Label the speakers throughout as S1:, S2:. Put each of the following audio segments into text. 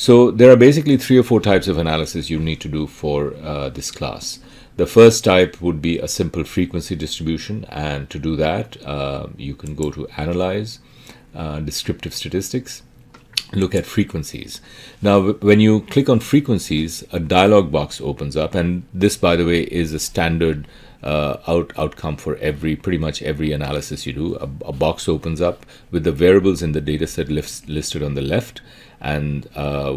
S1: So there are basically 3 or 4 types of analysis you need to do for this class. The first type would be a simple frequency distribution, and to do that you can go to Analyze, Descriptive Statistics, look at frequencies. Now when you click on frequencies, a dialog box opens up, and this, by the way, is a standard outcome for pretty much every analysis you do. A box opens up with the variables in the dataset listed on the left, and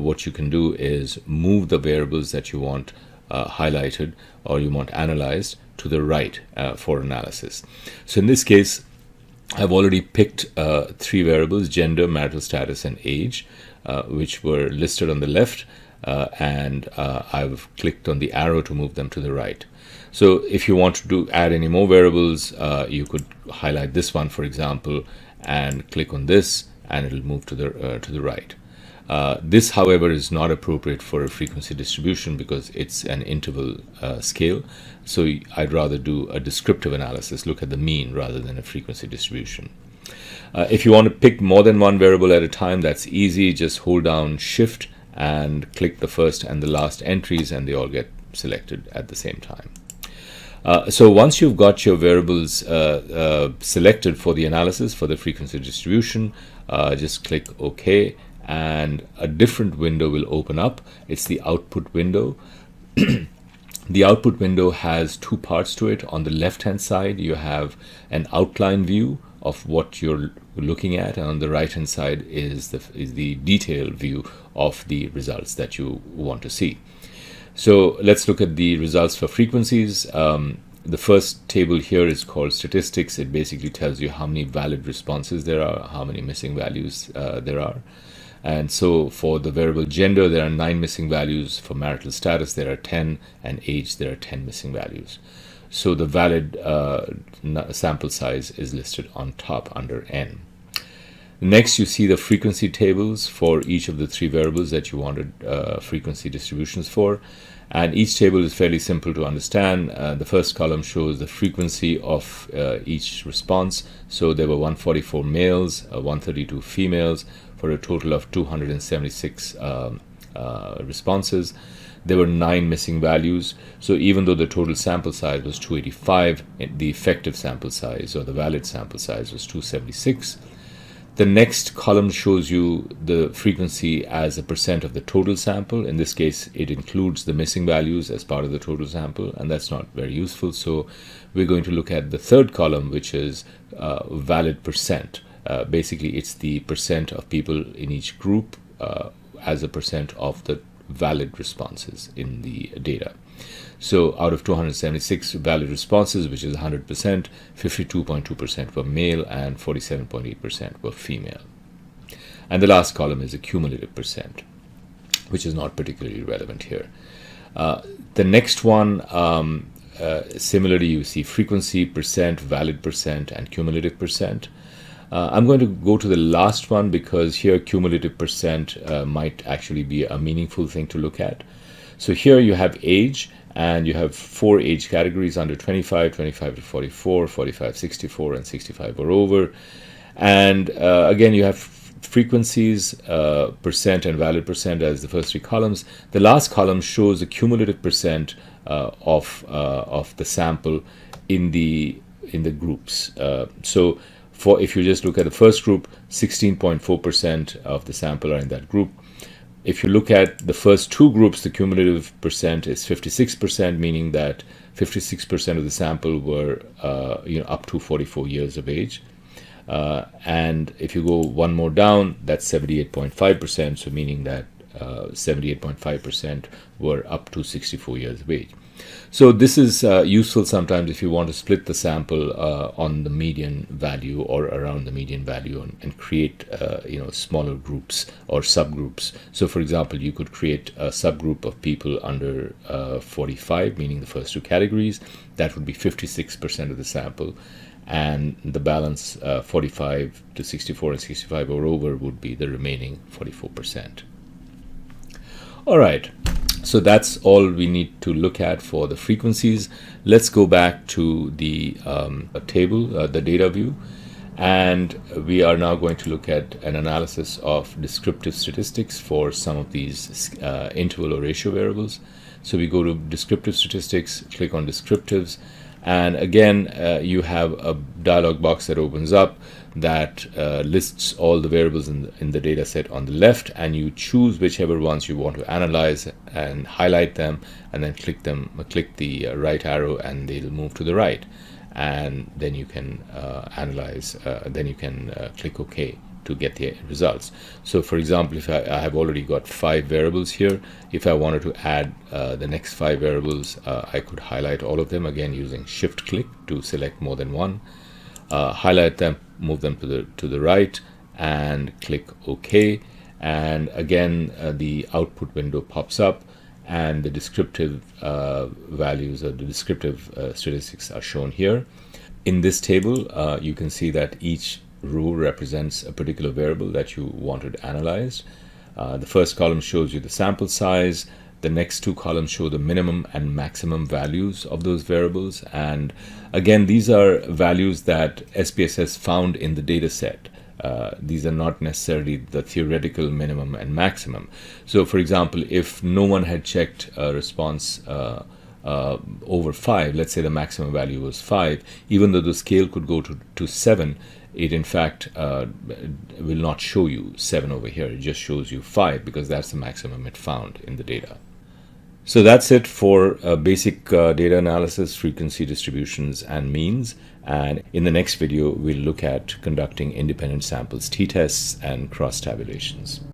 S1: what you can do is move the variables that you want highlighted or you want analyzed to the right for analysis. So in this case, I've already picked 3 variables: gender, marital status, and age, which were listed on the left, and I've clicked on the arrow to move them to the right. So if you want to add any more variables, you could highlight this one, for example, and click on this, and it'll move to the right. This, however, is not appropriate for a frequency distribution because it's an interval scale. So I'd rather do a descriptive analysis, look at the mean rather than a frequency distribution. If you want to pick more than one variable at a time, that's easy. Just hold down Shift and click the first and the last entries, and they all get selected at the same time. So once you've got your variables selected for the analysis for the frequency distribution, just click OK, and a different window will open up. It's the output window. The output window has 2 parts to it. On the left hand side you have an outline view of what you're looking at, and on the right hand side is the detailed view of the results that you want to see. So let's look at the results for frequencies. The first table here is called statistics. It basically tells you how many valid responses there are, how many missing values there are. And so for the variable gender, there are 9 missing values. For marital status, there are 10, and age, there are 10 missing values. So the valid sample size is listed on top under N. Next, you see the frequency tables for each of the 3 variables that you wanted frequency distributions for. And each table is fairly simple to understand. The first column shows the frequency of each response. So there were 144 males, 132 females, for a total of 276 responses. There were 9 missing values. So even though the total sample size was 285, the effective sample size, or the valid sample size, was 276. The next column shows you the frequency as a percent of the total sample. In this case, it includes the missing values as part of the total sample, and that's not very useful. So we're going to look at the third column, which is valid percent. Basically, it's the percent of people in each group as a percent of the valid responses in the data. So out of 276 valid responses, which is 100%, 52.2% were male and 47.8% were female. And the last column is a cumulative percent, which is not particularly relevant here. The next one, similarly, you see frequency, percent, valid percent, and cumulative percent. I'm going to go to the last one because here cumulative percent might actually be a meaningful thing to look at. So here you have age, and you have 4 age categories: under 25, 25 to 44, 45, 64, and 65 or over. And again, you have frequencies, percent, and valid percent as the first 3 columns. The last column shows the cumulative percent of the sample in the groups. So if you just look at the first group, 16.4% of the sample are in that group. If you look at the first 2 groups, the cumulative percent is 56%, meaning that 56% of the sample were up to 44 years of age. And if you go one more down, that's 78.5%, so meaning that 78.5% were up to 64 years of age. So this is useful sometimes if you want to split the sample on the median value or around the median value and create smaller groups or subgroups. So for example, you could create a subgroup of people under 45, meaning the first 2 categories. That would be 56% of the sample, and the balance 45 to 64 and 65 or over would be the remaining 44%. All right. So that's all we need to look at for the frequencies. Let's go back to the table, the data view, And we are now going to look at an analysis of descriptive statistics for some of these interval or ratio variables. So we go to descriptive statistics, click on descriptives, and again you have a dialog box that opens up that lists all the variables in the data set on the left, and you choose whichever ones you want to analyze and highlight them, and then click the right arrow and they'll move to the right, and then you can analyze, then you can click OK to get the results. So for example, if I have already got 5 variables here, if I wanted to add the next 5 variables, I could highlight all of them, again using shift click to select more than one, highlight them, move them to the right, and click OK, and again the output window pops up and the descriptive values or the descriptive statistics are shown here. In this table you can see that each row represents a particular variable that you wanted analyzed. The first column shows you the sample size. The next 2 columns show the minimum and maximum values of those variables. And again, these are values that SPSS found in the data set. These are not necessarily the theoretical minimum and maximum. So for example, if no one had checked a response over 5, let's say the maximum value was 5, even though the scale could go to 7, it in fact will not show you 7 over here. It just shows you 5 because that's the maximum it found in the data. So that's it for basic data analysis, frequency distributions, and means. And in the next video, we'll look at conducting independent samples t-tests and cross tabulations.